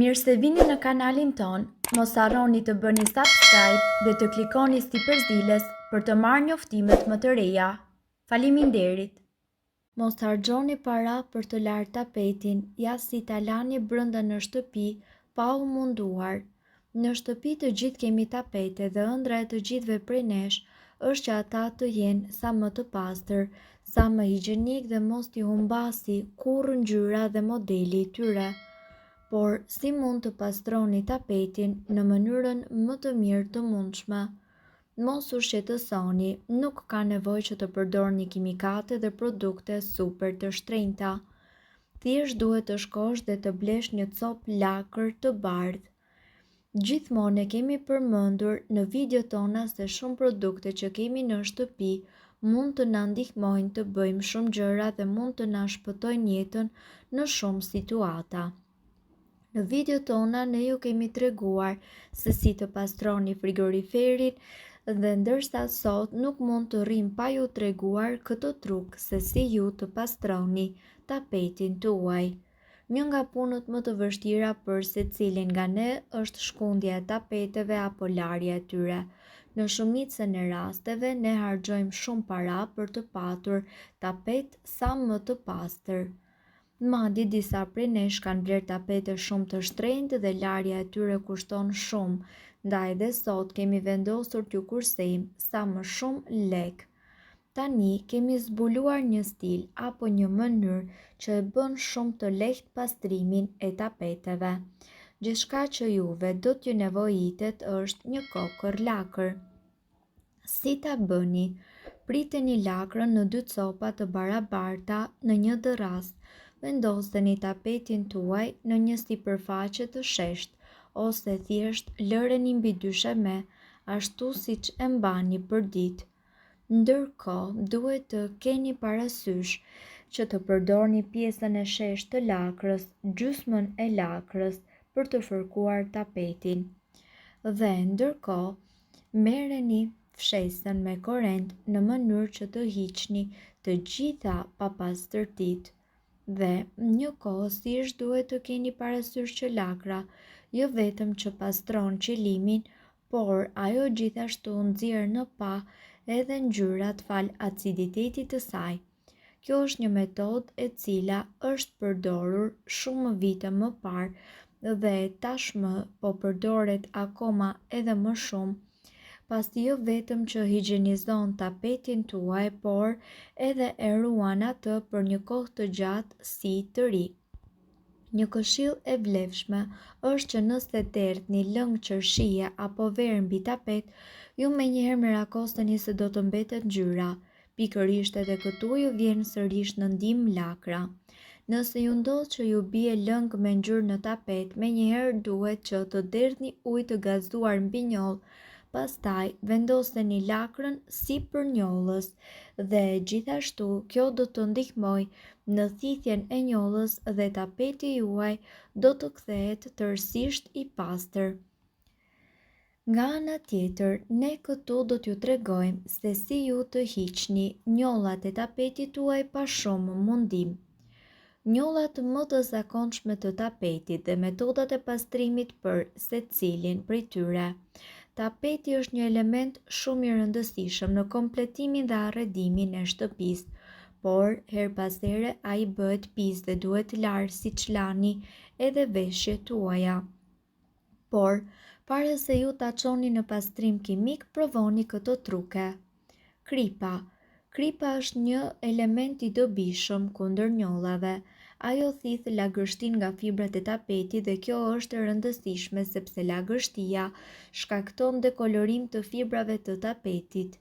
Mirë se vini në kanalin ton, mos harroni të bëni subscribe dhe të klikoni si përzieles për të marrë njoftimet më të reja. Faleminderit! Mos harxhoni para për të larë tapetin, jashtë si ta lani brenda në shtëpi pa u munduar. Në shtëpi të gjithë kemi tapete dhe ëndra e të gjithëve prej nesh është që ata të jenë sa më të pastër, sa më higjenik dhe mos t'i humbasi kurrë ngjyra dhe modeli i tyre. Por si mund të pastroni tapetin në mënyrën më të mirë të mundshme? Mos u shqetësoni, nuk ka nevojë që të përdorni kimikate dhe produkte super të shtrenjta. Thjesht duhet të shkosh dhe të blesh një copë lakër të bardhë. Gjithmonë e kemi përmendur në video tona se shumë produkte që kemi në shtëpi mund të na ndihmojnë të bëjmë shumë gjëra dhe mund të na shpëtojnë jetën në shumë situata. Në video tona ne ju kemi treguar se si të pastroni frigoriferin dhe ndërsa sot nuk mund të rrim pa ju treguar këtë truk se si ju të pastroni tapetin tuaj. Një nga punët më të vështira për secilin nga ne është shkundja e tapeteve apo larja e tyre. Në shumicën e rasteve ne harxojmë shumë para për të patur tapet sa më të pastër. Madje disa prej nesh kanë bler tapete shumë të shtrenjtë dhe larja e tyre kushton shumë, ndaj edhe sot kemi vendosur t'ju kursejmë sa më shumë lek. Tani kemi zbuluar një stil apo një mënyrë që e bën shumë të lehtë pastrimin e tapeteve. Gjithçka që juve do t'ju nevojitet është një kokër lakër. Si ta bëni? Priteni lakrën në 2 copa të barabarta në një dërras. Vendoseni tapetin tuaj në një sipërfaqe të sheshtë ose thjesht lëreni mbi dysheme, ashtu siç e mbani për ditë. Ndërkohë, duhet të keni parasysh që të përdorni pjesën e sheshtë të lakrës, gjysmën e lakrës për të fërkuar tapetin. Dhe ndërkohë, merreni fshesën me korrent në mënyrë që të hiqni të gjitha papastërtitë. Dhe njëkohësisht duhet të keni parasysh që lakra jo vetëm që pastron qëllimin, por ajo gjithashtu nxjerr në pa edhe ngjyrat fal aciditetit të saj. Kjo është një metodë e cila është përdorur shumë vite më parë dhe tashmë po përdoret akoma edhe më shumë. Pasi jo vetëm që higjienizon tapetin tuaj, por edhe e ruan atë për një kohë të gjatë si të ri. Një këshill e vlefshme është që nëse derdhni lëng qershie apo verë mbi tapet, ju menjëherë merakosteni se do të mbetet ngjyra. Pikërisht edhe këtu ju vjen sërish në ndihmë lakra. Nëse ju ndodh që ju bie lëng me ngjyrë në tapet, menjëherë duhet që të derdhni ujë të gazuar mbi njollë. Pastaj vendoseni lakrën sipër njollës dhe gjithashtu kjo do të ndihmojë në thithjen e njollës dhe tapeti juaj do të kthehet tërësisht i pastër. Nga ana tjetër, ne këtu do t'ju tregojmë se si ju të hiqni njollat e tapetit tuaj pa shumë mundim. Njollat më të zakonshme të tapetit dhe metodat e pastrimit për secilin prej tyre. Tapeti është një element shumë i rëndësishëm në kompletimin dhe arredimin e shtëpisë, por her pas here ai bëhet pis dhe duhet larë siç lani edhe veshjet tuaja. Por, para se ju ta çoni në pastrim kimik, provoni këto truke. Kripa. Kripa është një element i dobishëm kundër njollave. Ajo thith lagështin nga fibrat e tapetit dhe kjo është e rëndësishme sepse lagështia shkakton dekolorim të fibrave të tapetit.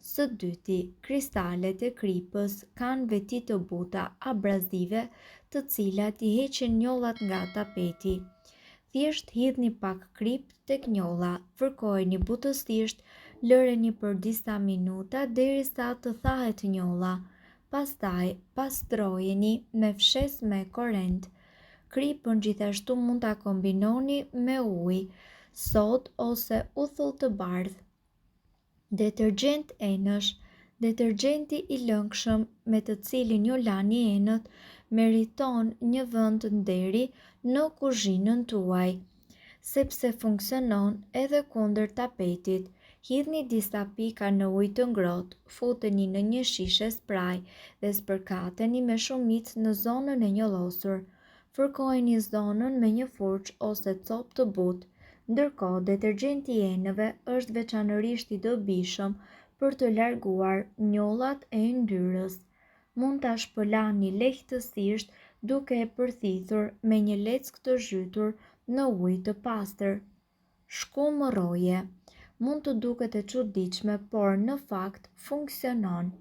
Së dyti, kristalet e kripës kanë veti të buta abrazive të cilat i heqin njollat nga tapeti. Thjesht hidhni pak krip tek njolla, fërkojeni butësisht, lëreni për disa minuta derisa të thahet njolla. Pastaj pastrojeni me fshes me korrent. Kripën gjithashtu mund ta kombinoni me ujë, sodë ose uthull të bardhë. Detergjent enësh. Detergjenti i lëngshëm me të cilin ju lani enët meriton një vend nderi në kuzhinën tuaj, sepse funksionon edhe kundër tapetit. Hidhni disa pika në ujë të ngrohtë, futeni në një shishe spraj dhe spërkateni me shumicë në zonën e njollosur. Fërkojeni zonën me një furçë ose copë të butë. Ndërkohë, detergjenti i enëve është veçanërisht i dobishëm për të larguar njollat e yndyrës. Mund ta shpëlani lehtësisht duke e përthithur me një leckë të zhytur në ujë të pastër. Shkumëroje. Mund të duket e çuditshme, por në fakt funksionon.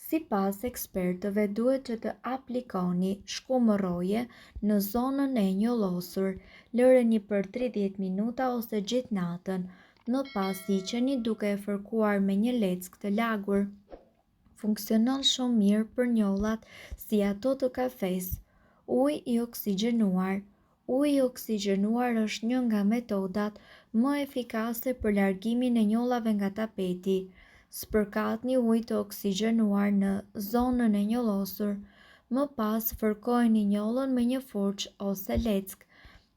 Sipas ekspertëve, duhet që të aplikoni shkumëroje në zonën e njollosur. Lëreni për 30 minuta ose gjithë natën. Më pas hiqeni duke e fërkuar me një leckë të lagur. Funksionon shumë mirë për njollat si ato të kafes. Uji i oksigjenuar. Uji i oksigjenuar është një nga metodat më efikase për largimin e njollave nga tapeti. Spërkatni ujë të oksigjenuar në zonën e njollosur. Më pas fërkojeni njollën me një furçë ose leckë.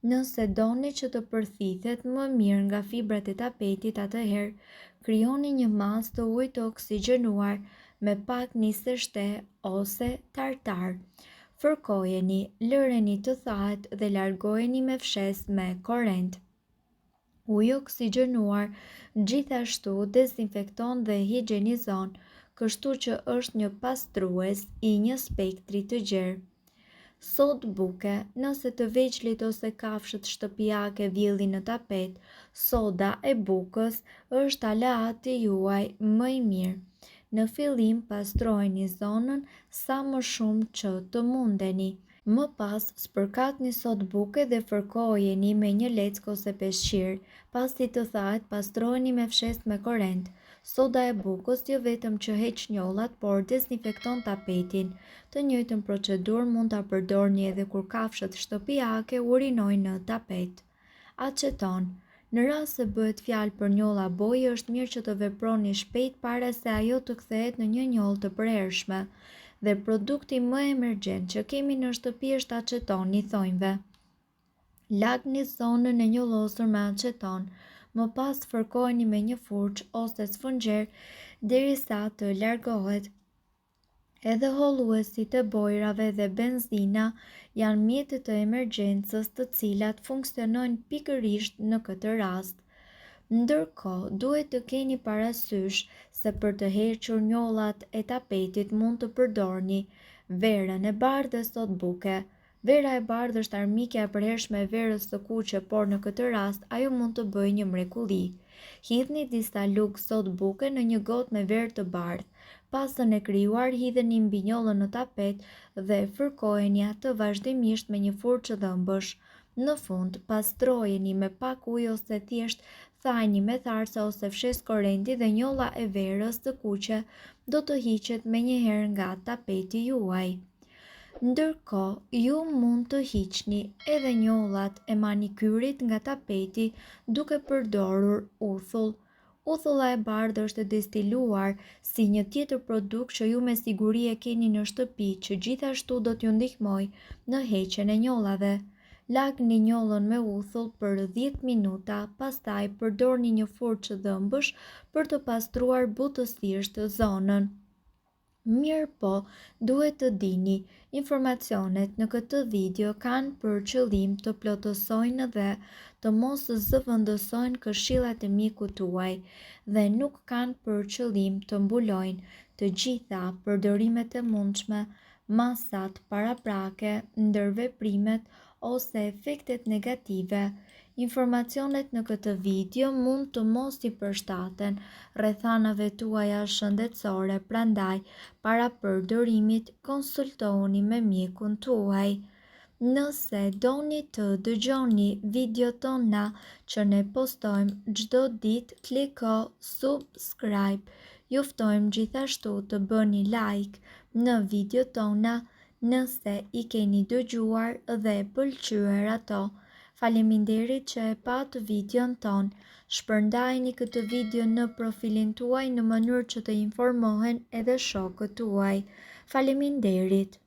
Nëse doni që të përthithet më mirë nga fibrat e tapetit, atëherë krijoni një masë të ujit të oksigjenuar me pak nisë shte ose tartar. Fërkojeni, lëreni të thahet dhe largojeni me fshes me korrent. Uji oksigjenuar gjithashtu dezinfekton dhe higjienizon, kështu që është një pastrues i një spektri të gjerë. Sodë buke. Nëse të veçlit ose kafshët shtëpiake vjedhin në tapet, soda e bukës është aleati juaj më i mirë. Në fillim pastrojeni zonën sa më shumë që të mundeni. Më pas spërkatni sodë buke dhe fërkojeni me një leckë ose peshqir. Pasi të thahet, pastrojeni me fshes me korrent. Soda e bukës jo vetëm që heq njollat, por dezinfekton tapetin. Të njëjtën procedurë mund ta përdorni edhe kur kafshët shtëpiake urinojnë në tapet. Aceton. Në rast se bëhet fjalë për njolla boji, është mirë që të veproni shpejt para se ajo të kthehet në një njollë të përhershme. Dhe produkti më emergjent që kemi në shtëpi është acetoni, thonjve. Lagni zonën e njollosur me aceton. Më pas fërkojeni me një furçë ose sfungjer derisa të largohet. Edhe holluesit e bojrave dhe benzina janë mjete të emergjencës të cilat funksionojnë pikërisht në këtë rast. Ndërkohë, duhet të keni parasysh se për të hequr njollat e tapetit mund të përdorni verën e bardhë dhe sodë buke. Vera e bardhë është armikja e përhershme e verës së kuqe, por në këtë rast ajo mund të bëjë një mrekulli. Hidhni disa lugë sodë buke në një gotë me verë të bardhë. Pasën e krijuar, hidheni mbi njollën në tapet dhe fërkojeni atë vazhdimisht me një furçë dhëmbësh. Në fund, pastrojeni me pak ujë ose thjesht thajni me tharse ose fshes korrenti dhe njolla e verës së kuqe do të hiqet menjëherë nga tapeti juaj. Ndërkohë, ju mund të hiqni edhe njollat e manikyrit nga tapeti duke përdorur uthull. Uthulla e bardhë është e destiluar si një tjetër produkt që ju me siguri e keni në shtëpi, që gjithashtu do t'ju ndihmojë në heqjen e njollave. Lagni njollën me uthull për 10 minuta, pastaj përdorni një furçë dhëmbësh për të pastruar butësisht zonën. Mirë po, duhet të dini, informacionet në këtë video kanë për qëllim të plotësojnë dhe të mos zëvendësojnë këshillat e mikut tuaj dhe nuk kanë për qëllim të mbulojnë të gjitha përdorimet e mundshme, masat paraprake, ndërveprimet ose efektet negative. Informacionet në këtë video mund të mos i përshtaten rrethanave tuaja shëndetësore, prandaj para përdorimit konsultohuni me mjekun tuaj. Nëse doni të dëgjoni videot tona që ne postojmë çdo ditë, kliko subscribe. Ju ftojmë gjithashtu të bëni like në videot tona nëse i keni dëgjuar dhe pëlqyer ato. Faleminderit që e pat videon ton. Shpërndajni këtë video në profilin tuaj në mënyrë që të informohen edhe shokët tuaj. Faleminderit.